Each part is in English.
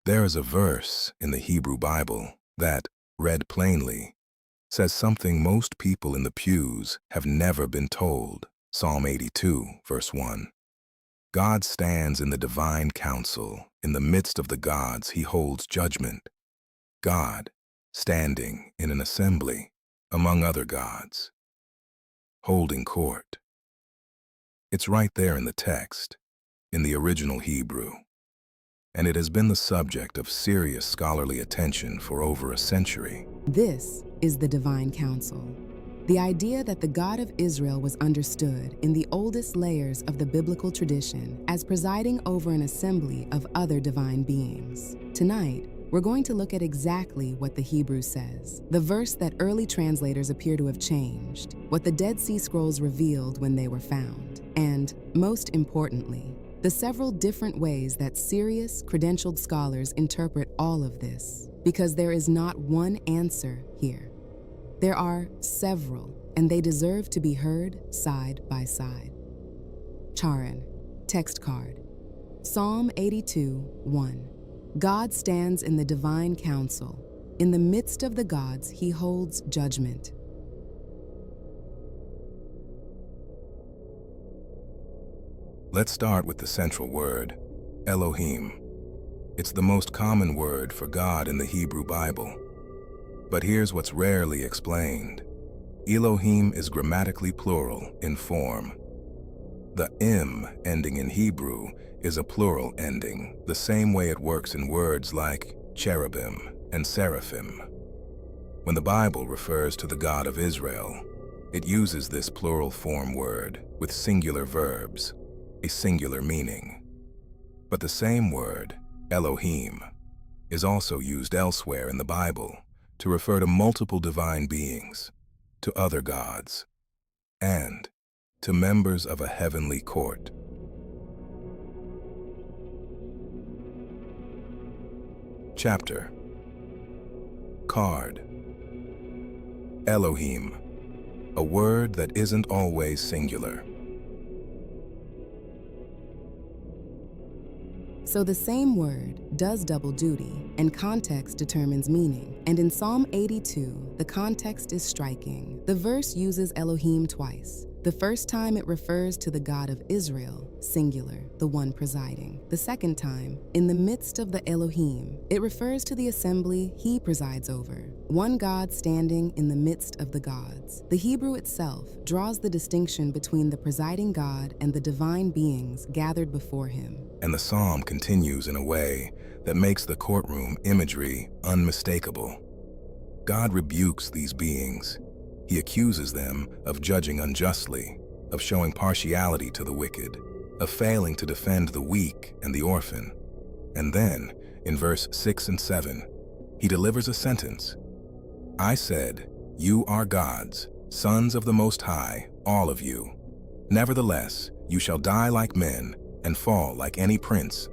There is a verse in the Hebrew Bible that, read plainly, says something most people in the pews have never been told. Psalm 82, verse 1. God stands in the divine council. In the midst of the gods, he holds judgment. God, standing in an assembly among other gods, holding court. It's right there in the text, in the original Hebrew, and it has been the subject of serious scholarly attention for over a century. This is the divine council. The idea that the God of Israel was understood in the oldest layers of the biblical tradition as presiding over an assembly of other divine beings. Tonight, we're going to look at exactly what the Hebrew says, the verse that early translators appear to have changed, what the Dead Sea Scrolls revealed when they were found, and, most importantly, the several different ways that serious, credentialed scholars interpret all of this, because there is not one answer here. There are several, and they deserve to be heard side by side. Charan, text card. Psalm 82, 1. God stands in the divine council. In the midst of the gods, he holds judgment. Let's start with the central word, Elohim. It's the most common word for God in the Hebrew Bible. But here's what's rarely explained. Elohim is grammatically plural in form. The im ending in Hebrew is a plural ending, the same way it works in words like cherubim and seraphim. When the Bible refers to the God of Israel, it uses this plural form word with singular verbs, a singular meaning. But the same word, Elohim, is also used elsewhere in the Bible to refer to multiple divine beings, to other gods, and to members of a heavenly court. Chapter. Card. Elohim, a word that isn't always singular. So the same word does double duty, and context determines meaning. And in Psalm 82, the context is striking. The verse uses Elohim twice. The first time it refers to the God of Israel, singular, the one presiding. The second time, in the midst of the Elohim, it refers to the assembly he presides over, one God standing in the midst of the gods. The Hebrew itself draws the distinction between the presiding God and the divine beings gathered before him. And the psalm continues in a way that makes the courtroom imagery unmistakable. God rebukes these beings. He accuses them of judging unjustly, of showing partiality to the wicked, of failing to defend the weak and the orphan. And then, in verse 6 and 7, he delivers a sentence. I said, you are gods, sons of the Most High, all of you. Nevertheless, you shall die like men and fall like any prince.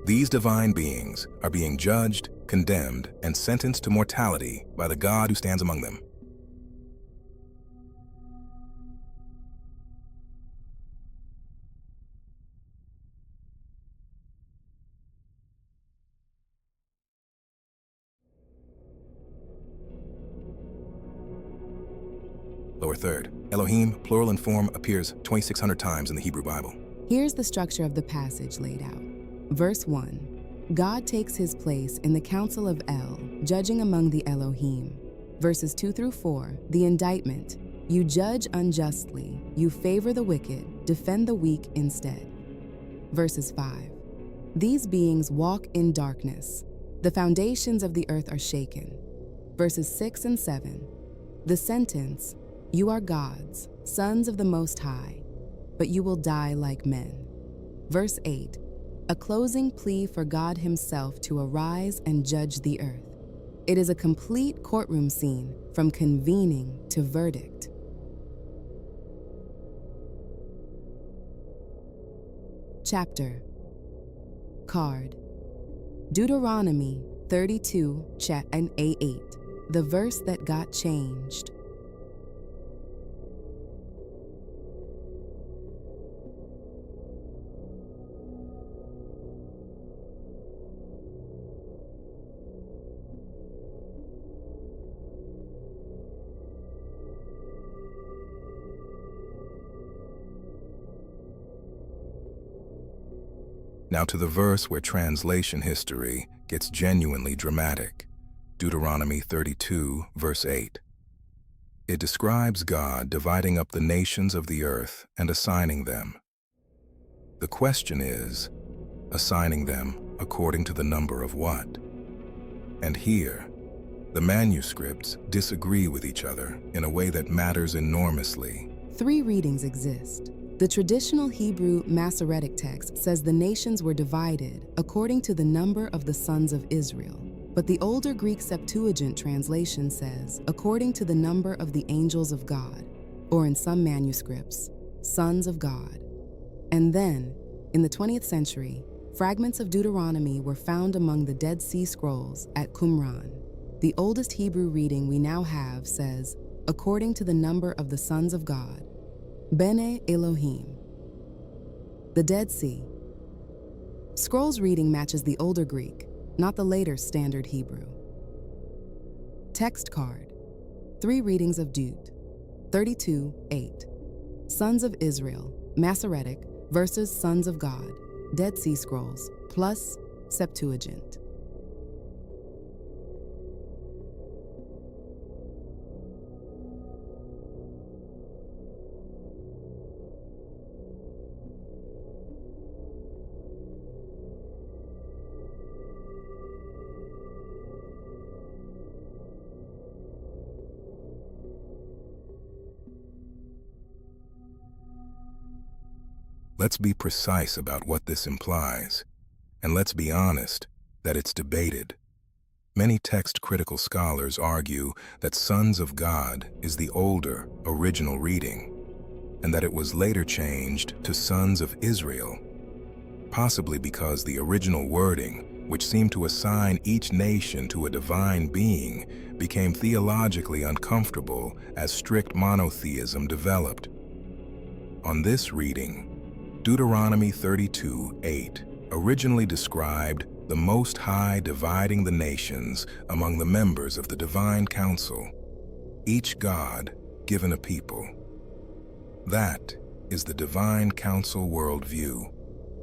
These divine beings are being judged, condemned, and sentenced to mortality by the God who stands among them. Lower third. Elohim, plural in form, appears 2,600 times in the Hebrew Bible. Here's the structure of the passage laid out. Verse 1. God takes his place in the council of El, judging among the Elohim. Verses 2 through 4, the indictment. You judge unjustly, you favor the wicked, defend the weak instead. Verses 5. These beings walk in darkness. The foundations of the earth are shaken. Verses 6 and 7. The sentence, you are gods, sons of the Most High, but you will die like men. Verse 8. A closing plea for God himself to arise and judge the earth. It is a complete courtroom scene from convening to verdict. Chapter. Card. Deuteronomy 32 and 8, the verse that got changed. Now to the verse where translation history gets genuinely dramatic, Deuteronomy 32, verse 8. It describes God dividing up the nations of the earth and assigning them. The question is, assigning them according to the number of what? And here, the manuscripts disagree with each other in a way that matters enormously. 3 readings exist. The traditional Hebrew Masoretic text says the nations were divided according to the number of the sons of Israel. But the older Greek Septuagint translation says, according to the number of the angels of God, or in some manuscripts, sons of God. And then, in the 20th century, fragments of Deuteronomy were found among the Dead Sea Scrolls at Qumran. The oldest Hebrew reading we now have says, according to the number of the sons of God, Bene Elohim. The Dead Sea. Scrolls reading matches the older Greek, not the later Standard Hebrew. Text card. 3 readings of Deut. 32:8. Sons of Israel, Masoretic versus Sons of God, Dead Sea Scrolls, plus Septuagint. Let's be precise about what this implies, and let's be honest that it's debated. Many text-critical scholars argue that Sons of God is the older, original reading, and that it was later changed to Sons of Israel, possibly because the original wording, which seemed to assign each nation to a divine being, became theologically uncomfortable as strict monotheism developed. On this reading, Deuteronomy 32:8 originally described the Most High dividing the nations among the members of the divine council, each God given a people. That is the divine council worldview,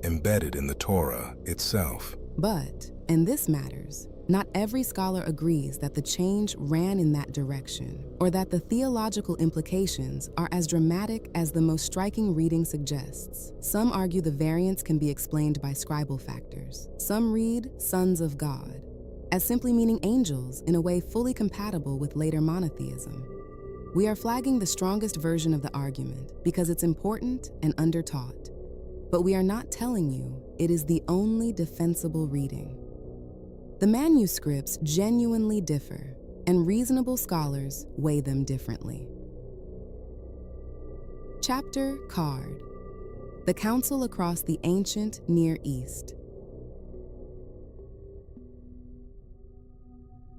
embedded in the Torah itself. But, and this matters, not every scholar agrees that the change ran in that direction, or that the theological implications are as dramatic as the most striking reading suggests. Some argue the variance can be explained by scribal factors. Some read Sons of God as simply meaning angels in a way fully compatible with later monotheism. We are flagging the strongest version of the argument because it's important and undertaught. But we are not telling you it is the only defensible reading. The manuscripts genuinely differ, and reasonable scholars weigh them differently. Chapter Card. The Council Across the Ancient Near East.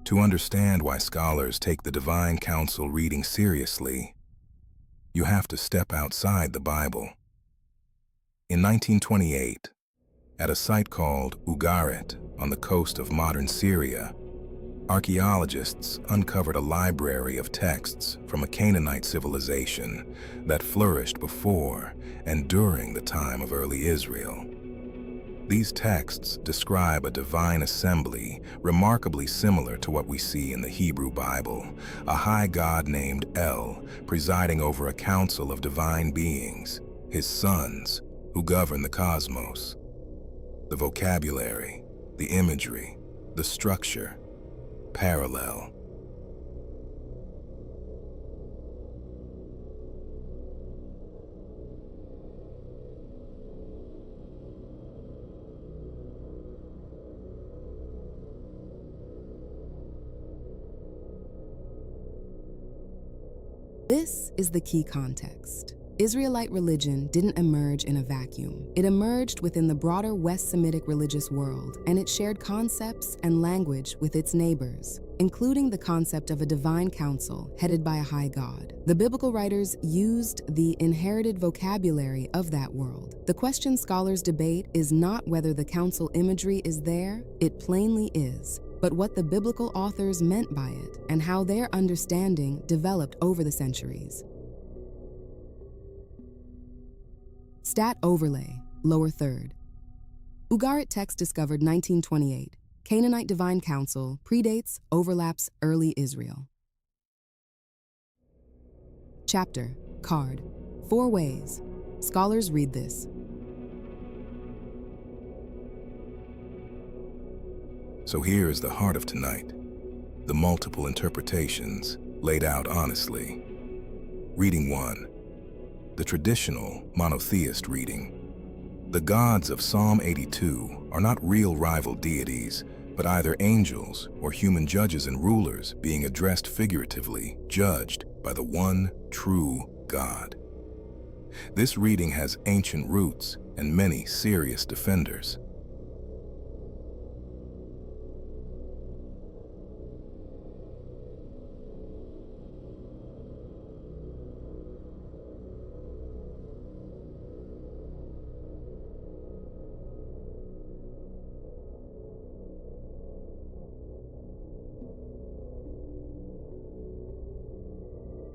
To understand why scholars take the divine council reading seriously, you have to step outside the Bible. In 1928, at a site called Ugarit on the coast of modern Syria, archaeologists uncovered a library of texts from a Canaanite civilization that flourished before and during the time of early Israel. These texts describe a divine assembly remarkably similar to what we see in the Hebrew Bible, a high god named El presiding over a council of divine beings, his sons, who govern the cosmos. The vocabulary, the imagery, the structure, parallel. This is the key context. Israelite religion didn't emerge in a vacuum. It emerged within the broader West Semitic religious world, and it shared concepts and language with its neighbors, including the concept of a divine council headed by a high god. The biblical writers used the inherited vocabulary of that world. The question scholars debate is not whether the council imagery is there, it plainly is, but what the biblical authors meant by it and how their understanding developed over the centuries. Stat overlay, lower third. Ugarit text discovered 1928. Canaanite Divine Council predates, overlaps early Israel. Chapter, card, 4 ways. Scholars read this. So here is the heart of tonight, the multiple interpretations laid out honestly. Reading 1, the traditional monotheist reading. The gods of Psalm 82 are not real rival deities, but either angels or human judges and rulers being addressed figuratively, judged by the one true God. This reading has ancient roots and many serious defenders.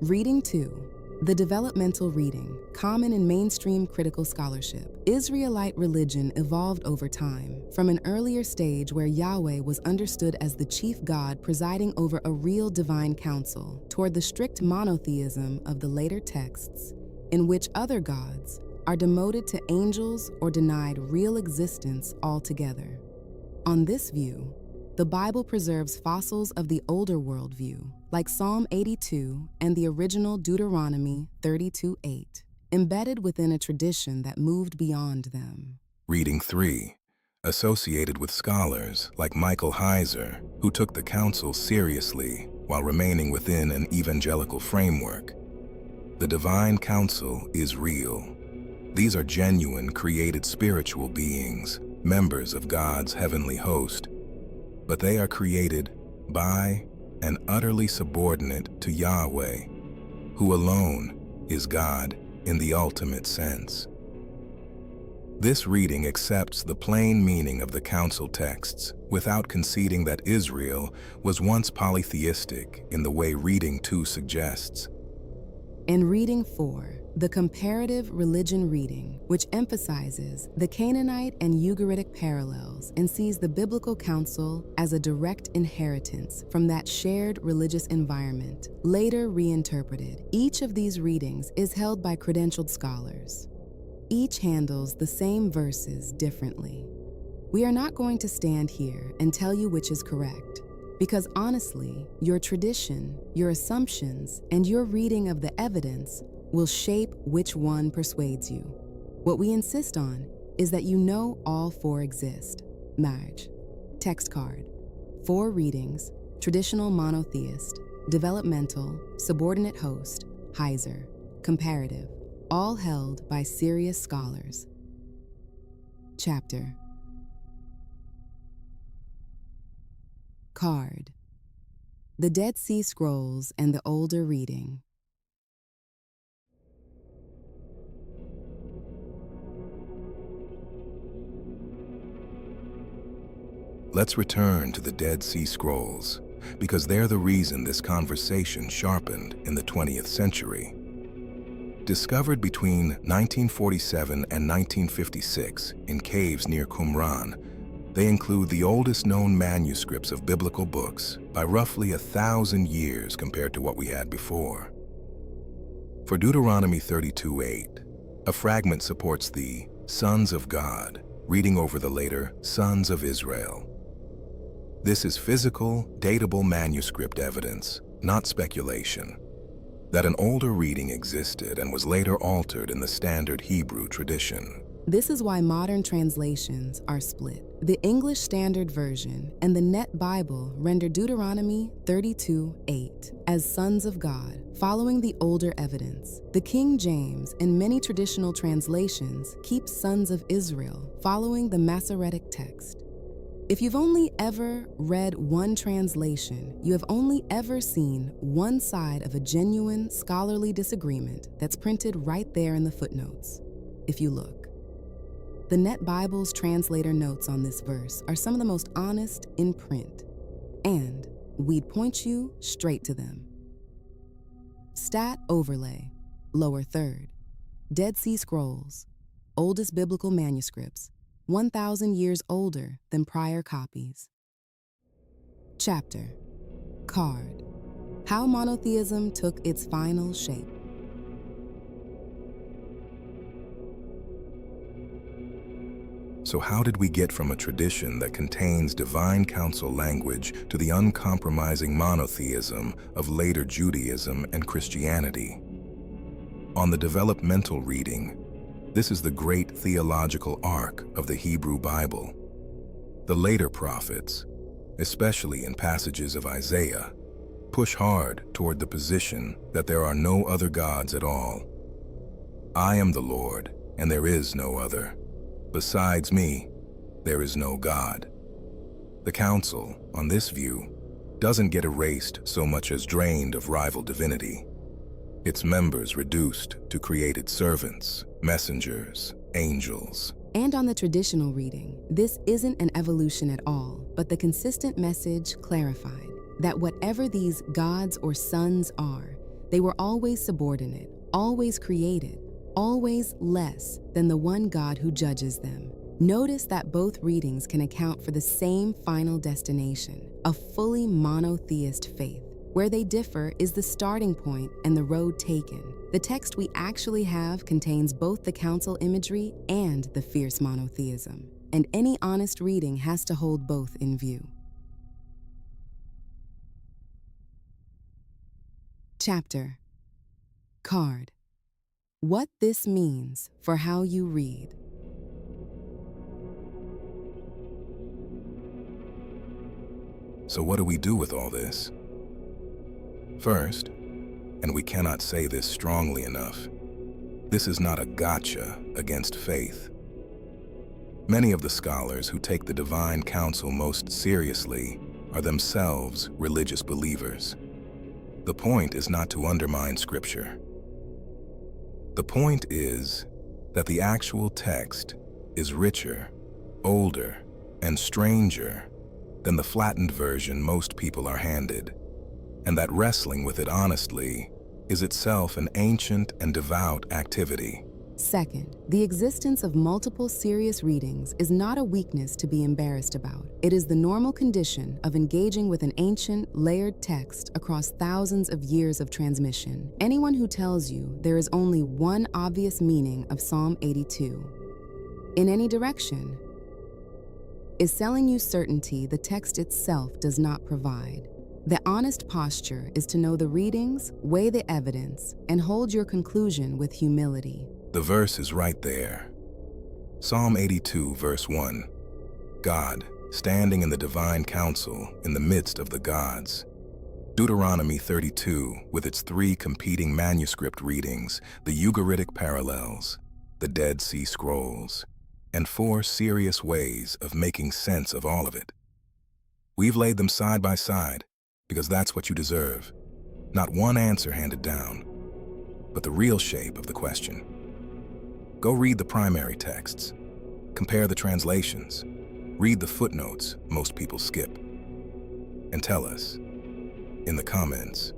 Reading 2, the developmental reading, common in mainstream critical scholarship. Israelite religion evolved over time, from an earlier stage where Yahweh was understood as the chief God presiding over a real divine council, toward the strict monotheism of the later texts, in which other gods are demoted to angels or denied real existence altogether. On this view, the Bible preserves fossils of the older worldview, like Psalm 82 and the original Deuteronomy 32:8, embedded within a tradition that moved beyond them. Reading 3, associated with scholars like Michael Heiser, who took the council seriously while remaining within an evangelical framework. The divine council is real. These are genuine, created spiritual beings, members of God's heavenly host, but they are created by and utterly subordinate to Yahweh, who alone is God in the ultimate sense. This reading accepts the plain meaning of the council texts without conceding that Israel was once polytheistic in the way reading 2 suggests. And reading 4, the comparative religion reading, which emphasizes the Canaanite and Ugaritic parallels and sees the biblical council as a direct inheritance from that shared religious environment, later reinterpreted. Each of these readings is held by credentialed scholars. Each handles the same verses differently. We are not going to stand here and tell you which is correct, because honestly, your tradition, your assumptions, and your reading of the evidence will shape which one persuades you. What we insist on is that you know all 4 exist. Marriage, text card, 4 readings, traditional monotheist, developmental, subordinate host, Heiser, comparative, all held by serious scholars. Chapter. Card. The Dead Sea Scrolls and the older reading. Let's return to the Dead Sea Scrolls, because they're the reason this conversation sharpened in the 20th century. Discovered between 1947 and 1956 in caves near Qumran, they include the oldest known manuscripts of biblical books by roughly 1,000 years compared to what we had before. For Deuteronomy 32:8, a fragment supports the sons of God, reading over the later sons of Israel. This is physical, datable manuscript evidence, not speculation, that an older reading existed and was later altered in the standard Hebrew tradition. This is why modern translations are split. The English Standard Version and the Net Bible render Deuteronomy 32:8 as sons of God, following the older evidence. The King James and many traditional translations keep sons of Israel, following the Masoretic text. If you've only ever read one translation, you have only ever seen one side of a genuine scholarly disagreement that's printed right there in the footnotes. If you look. The Net Bible's translator notes on this verse are some of the most honest in print, and we'd point you straight to them. Stat overlay, lower third, Dead Sea Scrolls, oldest biblical manuscripts, 1,000 years older than prior copies. Chapter: Card. How monotheism took its final shape. So how did we get from a tradition that contains divine council language to the uncompromising monotheism of later Judaism and Christianity? On the developmental reading, this is the great theological arc of the Hebrew Bible. The later prophets, especially in passages of Isaiah, push hard toward the position that there are no other gods at all. I am the Lord, and there is no other. Besides me, there is no God. The council, on this view, doesn't get erased so much as drained of rival divinity. Its members reduced to created servants, messengers, angels. And on the traditional reading, this isn't an evolution at all, but the consistent message clarified that whatever these gods or sons are, they were always subordinate, always created, always less than the one God who judges them. Notice that both readings can account for the same final destination, a fully monotheist faith. Where they differ is the starting point and the road taken. The text we actually have contains both the council imagery and the fierce monotheism, and any honest reading has to hold both in view. Chapter: Card. What this means for how you read. So what do we do with all this? First, and we cannot say this strongly enough, this is not a gotcha against faith. Many of the scholars who take the divine counsel most seriously are themselves religious believers. The point is not to undermine Scripture. The point is that the actual text is richer, older, and stranger than the flattened version most people are handed, and that wrestling with it honestly is itself an ancient and devout activity. Second, the existence of multiple serious readings is not a weakness to be embarrassed about. It is the normal condition of engaging with an ancient, layered text across thousands of years of transmission. Anyone who tells you there is only one obvious meaning of Psalm 82, in any direction, is selling you certainty the text itself does not provide. The honest posture is to know the readings, weigh the evidence, and hold your conclusion with humility. The verse is right there. Psalm 82, verse 1. God, standing in the divine council in the midst of the gods. Deuteronomy 32, with its three competing manuscript readings, the Ugaritic parallels, the Dead Sea Scrolls, and four serious ways of making sense of all of it. We've laid them side by side because that's what you deserve. Not one answer handed down, but the real shape of the question. Go read the primary texts, compare the translations, read the footnotes most people skip, and tell us, in the comments,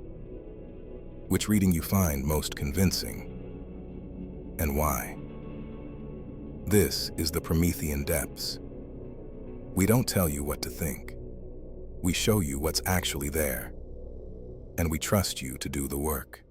which reading you find most convincing, and why. This is the Promethean depths. We don't tell you what to think. We show you what's actually there, and we trust you to do the work.